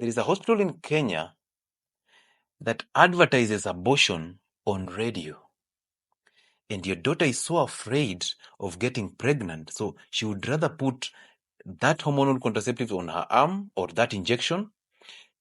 There is a hospital in Kenya that advertises abortion on radio. And your daughter is so afraid of getting pregnant, so she would rather put that hormonal contraceptive on her arm or that injection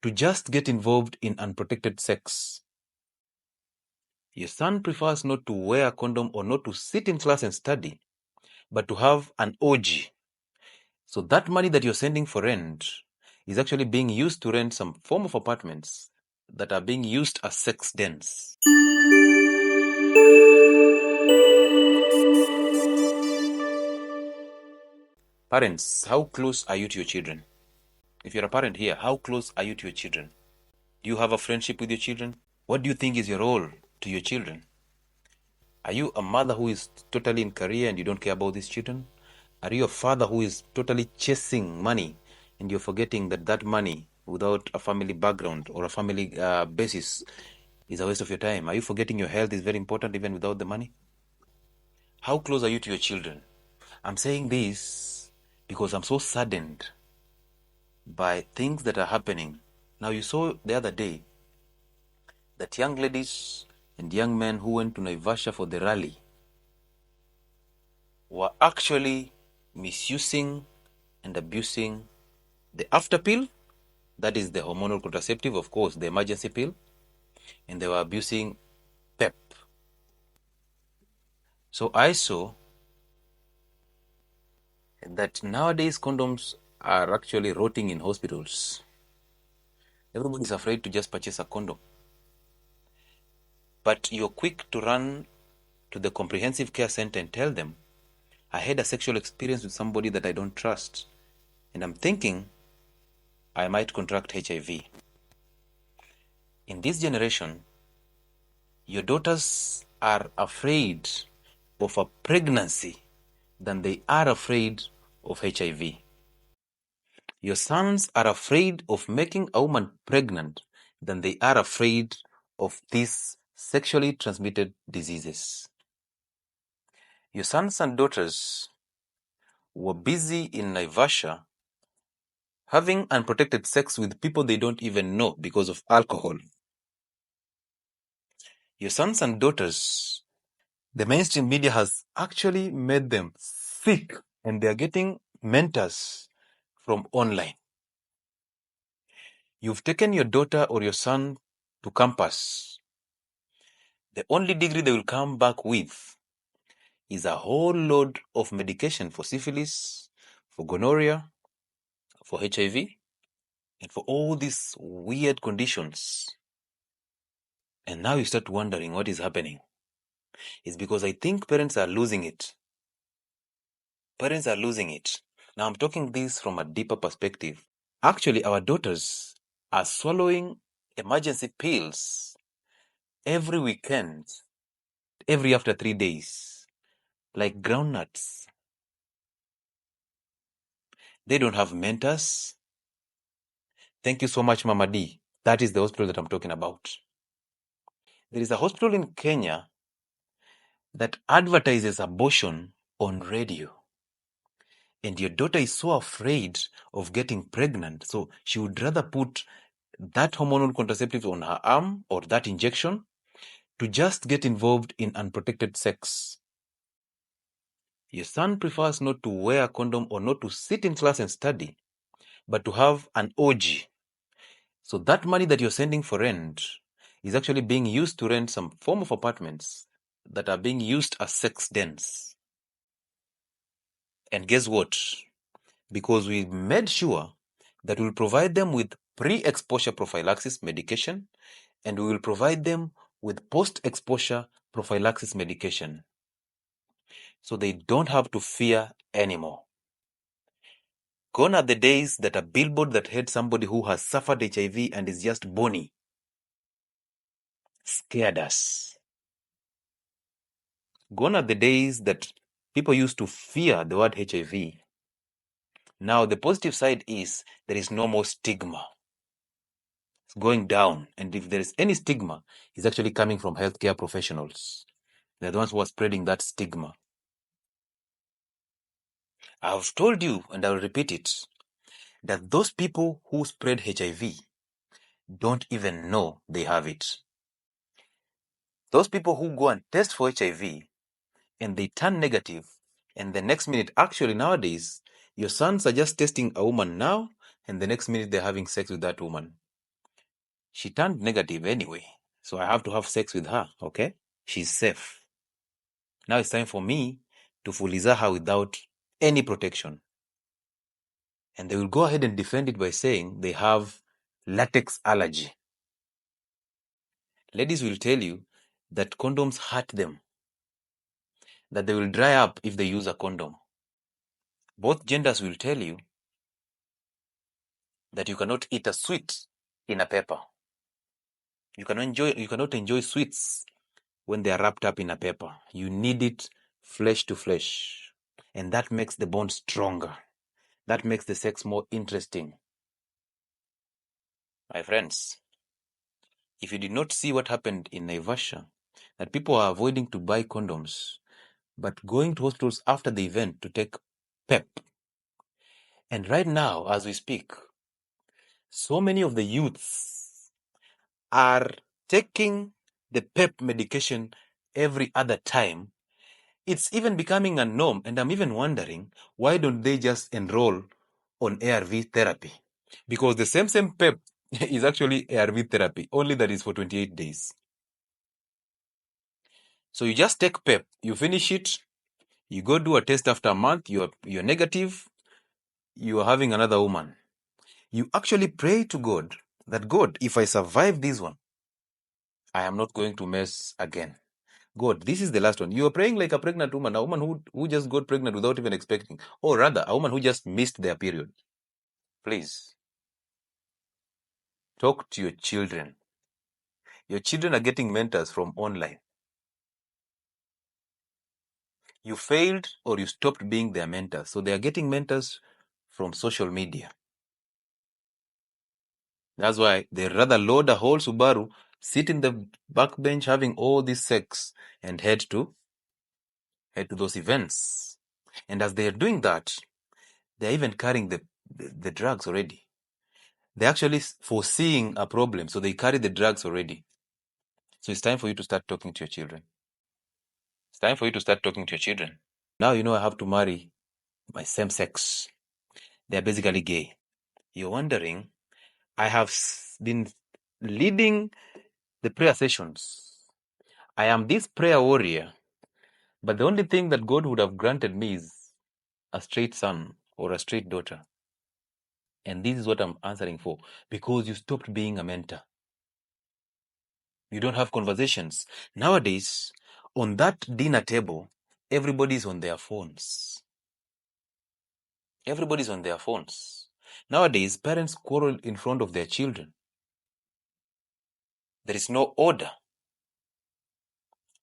to just get involved in unprotected sex. Your son prefers not to wear a condom or not to sit in class and study, but to have an orgy. So that money that you're sending for rent is actually being used to rent some form of apartments that are being used as sex dens. Parents, how close are you to your children? If you're a parent here, how close are you to your children? Do you have a friendship with your children? What do you think is your role to your children? Are you a mother who is totally in career and you don't care about these children? Are you a father who is totally chasing money and you're forgetting that that money without a family background or a family basis is a waste of your time? Are you forgetting your health is very important even without the money? How close are you to your children? I'm saying this because I'm so saddened by things that are happening. Now, you saw the other day that young ladies and young men who went to Naivasha for the rally were actually misusing and abusing the after pill, that is the hormonal contraceptive, of course, the emergency pill, and they were abusing PEP. So I saw that nowadays condoms are actually rotting in hospitals. Everybody's afraid to just purchase a condom. But you're quick to run to the comprehensive care center and tell them, I had a sexual experience with somebody that I don't trust, and I'm thinking I might contract HIV. In this generation, your daughters are afraid of a pregnancy than they are afraid of HIV. Your sons are afraid of making a woman pregnant than they are afraid of these sexually transmitted diseases. Your sons and daughters were busy in Naivasha having unprotected sex with people they don't even know because of alcohol. Your sons and daughters, the mainstream media has actually made them sick and they are getting mentors from online. You've taken your daughter or your son to campus. The only degree they will come back with is a whole load of medication for syphilis, for gonorrhea, for HIV, and for all these weird conditions. And now you start wondering what is happening. It's because I think parents are losing it. Parents are losing it. Now I'm talking this from a deeper perspective. Actually, our daughters are swallowing emergency pills every weekend, every after 3 days, like groundnuts. They don't have mentors. Thank you so much, Mama D. That is the hospital that I'm talking about. There is a hospital in Kenya that advertises abortion on radio. And your daughter is so afraid of getting pregnant, so she would rather put that hormonal contraceptive on her arm or that injection to just get involved in unprotected sex. Your son prefers not to wear a condom or not to sit in class and study, but to have an orgy. So that money that you're sending for rent is actually being used to rent some form of apartments that are being used as sex dens. And guess what? Because we made sure that we'll provide them with pre-exposure prophylaxis medication and we will provide them with post-exposure prophylaxis medication. So they don't have to fear anymore. Gone are the days that a billboard that had somebody who has suffered HIV and is just bony scared us. Gone are the days that people used to fear the word HIV. Now the positive side is there is no more stigma. It's going down. And if there is any stigma, it's actually coming from healthcare professionals. They're the ones who are spreading that stigma. I've told you, and I'll repeat it, that those people who spread HIV don't even know they have it. Those people who go and test for HIV and they turn negative, and the next minute, actually nowadays, your sons are just testing a woman now, and the next minute they're having sex with that woman. She turned negative anyway, so I have to have sex with her, okay? She's safe. Now it's time for me to fuliza her without any protection. And they will go ahead and defend it by saying they have latex allergy. Ladies will tell you that condoms hurt them, that they will dry up if they use a condom. Both genders will tell you that you cannot eat a sweet in a pepper. You cannot enjoy sweets when they are wrapped up in a pepper. You need it flesh to flesh. And that makes the bond stronger. That makes the sex more interesting. My friends, if you did not see what happened in Naivasha, that people are avoiding to buy condoms, but going to hospitals after the event to take PEP. And right now, as we speak, so many of the youths are taking the PEP medication every other time. It's even becoming a norm, and I'm even wondering, why don't they just enroll on ARV therapy? Because the same PEP is actually ARV therapy, only that is for 28 days. So you just take PEP, you finish it, you go do a test after a month, you're negative, you are having another woman. You actually pray to God that, God, if I survive this one, I am not going to mess again. God, this is the last one. You are praying like a pregnant woman, a woman who just got pregnant without even expecting. Or rather, a woman who just missed their period. Please, talk to your children. Your children are getting mentors from online. You failed or you stopped being their mentor. So they are getting mentors from social media. That's why they rather load a whole Subaru, sit in the back bench having all this sex, and head to those events. And as they are doing that, they're even carrying the drugs already. They're actually foreseeing a problem, so they carry the drugs already. So it's time for you to start talking to your children. It's time for you to start talking to your children. Now you know I have to marry my same sex. They're basically gay. You're wondering, I have been leading the prayer sessions. I am this prayer warrior, but the only thing that God would have granted me is a straight son or a straight daughter. And this is what I'm answering for, because you stopped being a mentor. You don't have conversations. Nowadays, on that dinner table, everybody's on their phones. Everybody's on their phones. Nowadays, parents quarrel in front of their children. There is no order.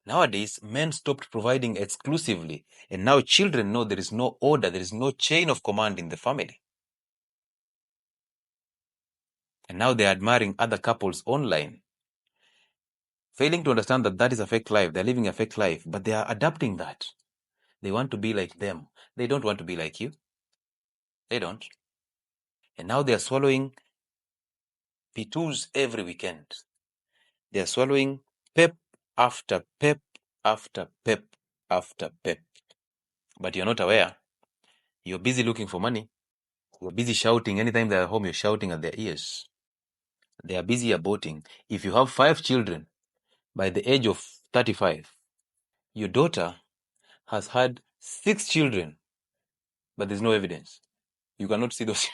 Nowadays, men stopped providing exclusively, and now children know there is no order, there is no chain of command in the family. And now they're admiring other couples online, failing to understand that that is a fake life. They're living a fake life, but they are adapting that. They want to be like them. They don't want to be like you. They don't. And now they're swallowing P2s every weekend. They're swallowing pep after pep after pep after pep. But you're not aware. You're busy looking for money. You're busy shouting. Anytime they're at home, you're shouting at their ears. They are busy aborting. If you have 5 children by the age of 35, your daughter has had 6 children, but there's no evidence. You cannot see those.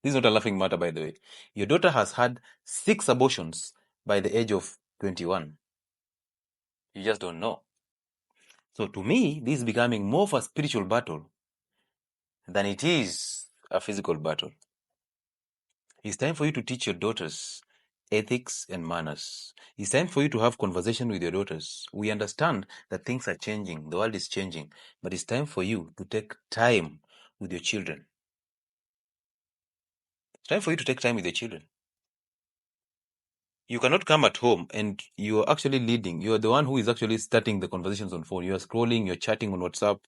This is not a laughing matter, by the way. Your daughter has had 6 abortions by the age of 21. You just don't know. So to me, this is becoming more of a spiritual battle than it is a physical battle. It's time for you to teach your daughters ethics and manners. It's time for you to have conversation with your daughters. We understand that things are changing, the world is changing, but it's time for you to take time with your children. It's time for you to take time with your children. You cannot come at home and you're actually leading. You're the one who is actually starting the conversations on phone. You're scrolling, you're chatting on WhatsApp.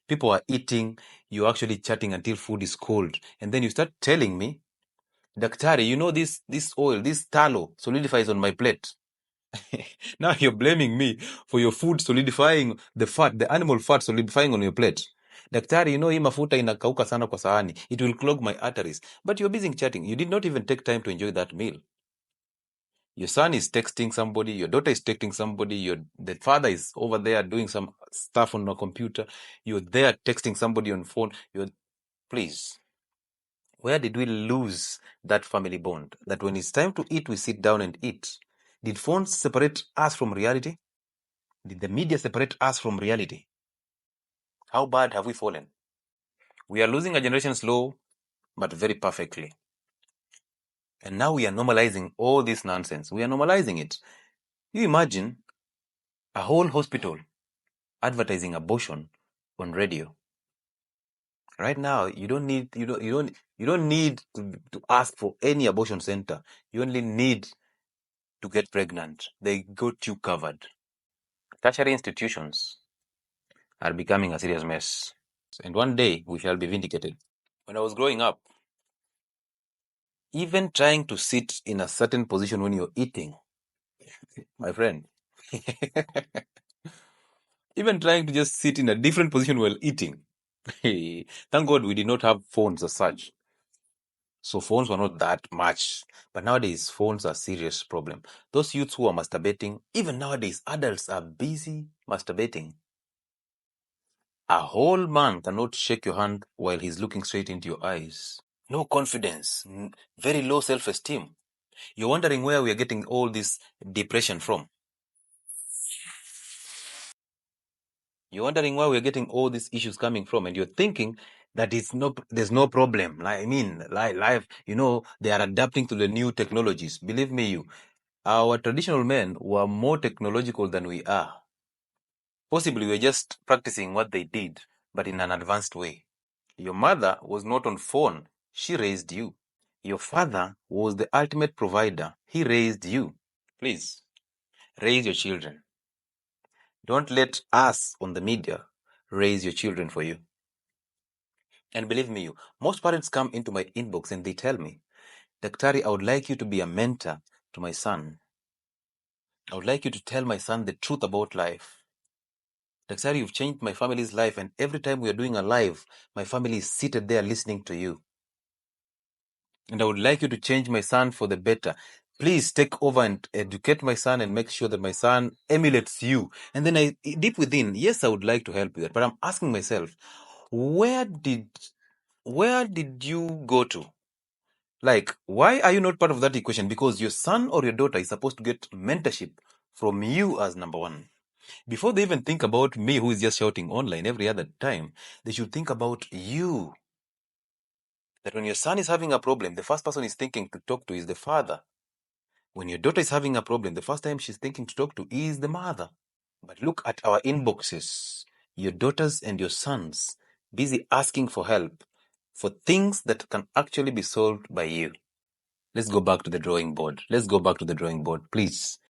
People are eating. You're actually chatting until food is cold. And then you start telling me Daktari, you know this oil, this tallow solidifies on my plate. Now you're blaming me for your food solidifying, the fat, the animal fat solidifying on your plate. Daktari, you know hii mafuta inakauka sana kwa sahani. It will clog my arteries. But you're busy chatting. You did not even take time to enjoy that meal. Your son is texting somebody, your daughter is texting somebody, the father is over there doing some stuff on a computer. You're there texting somebody on phone. Please, where did we lose that family bond? That when it's time to eat, we sit down and eat. Did phones separate us from reality? Did the media separate us from reality? How bad have we fallen? We are losing a generation slow, but very perfectly. And now we are normalizing all this nonsense. We are normalizing it. You imagine a whole hospital advertising abortion on radio. Right now, you don't need to ask for any abortion center. You only need to get pregnant. They got you covered. Tertiary institutions are becoming a serious mess. And one day we shall be vindicated. When I was growing up, even trying to sit in a certain position when you're eating, my friend, even trying to just sit in a different position while eating. Thank God we did not have phones as such. So phones were not that much. But nowadays, phones are a serious problem. Those youths who are masturbating, even nowadays, adults are busy masturbating. A whole man cannot shake your hand while he's looking straight into your eyes. No confidence, very low self-esteem. You're wondering where we are getting all this depression from. You're wondering where we're getting all these issues coming from, and you're thinking that there's no problem. Life, they are adapting to the new technologies. Believe me, our traditional men were more technological than we are. Possibly we're just practicing what they did, but in an advanced way. Your mother was not on phone. She raised you. Your father was the ultimate provider. He raised you. Please, raise your children. Don't let us on the media raise your children for you. And believe me, most parents come into my inbox and they tell me, Daktari, I would like you to be a mentor to my son. I would like you to tell my son the truth about life. Daktari, you've changed my family's life, and every time we are doing a live, my family is seated there listening to you. And I would like you to change my son for the better. Please take over and educate my son and make sure that my son emulates you. And then deep within, yes, I would like to help you that, but I'm asking myself, where did you go to? Like, why are you not part of that equation? Because your son or your daughter is supposed to get mentorship from you as number one. Before they even think about me, who is just shouting online every other time, they should think about you. That when your son is having a problem, the first person he's thinking to talk to is the father. When your daughter is having a problem, the first time she's thinking to talk to is the mother. But look at our inboxes. Your daughters and your sons busy asking for help for things that can actually be solved by you. Let's go back to the drawing board. Please.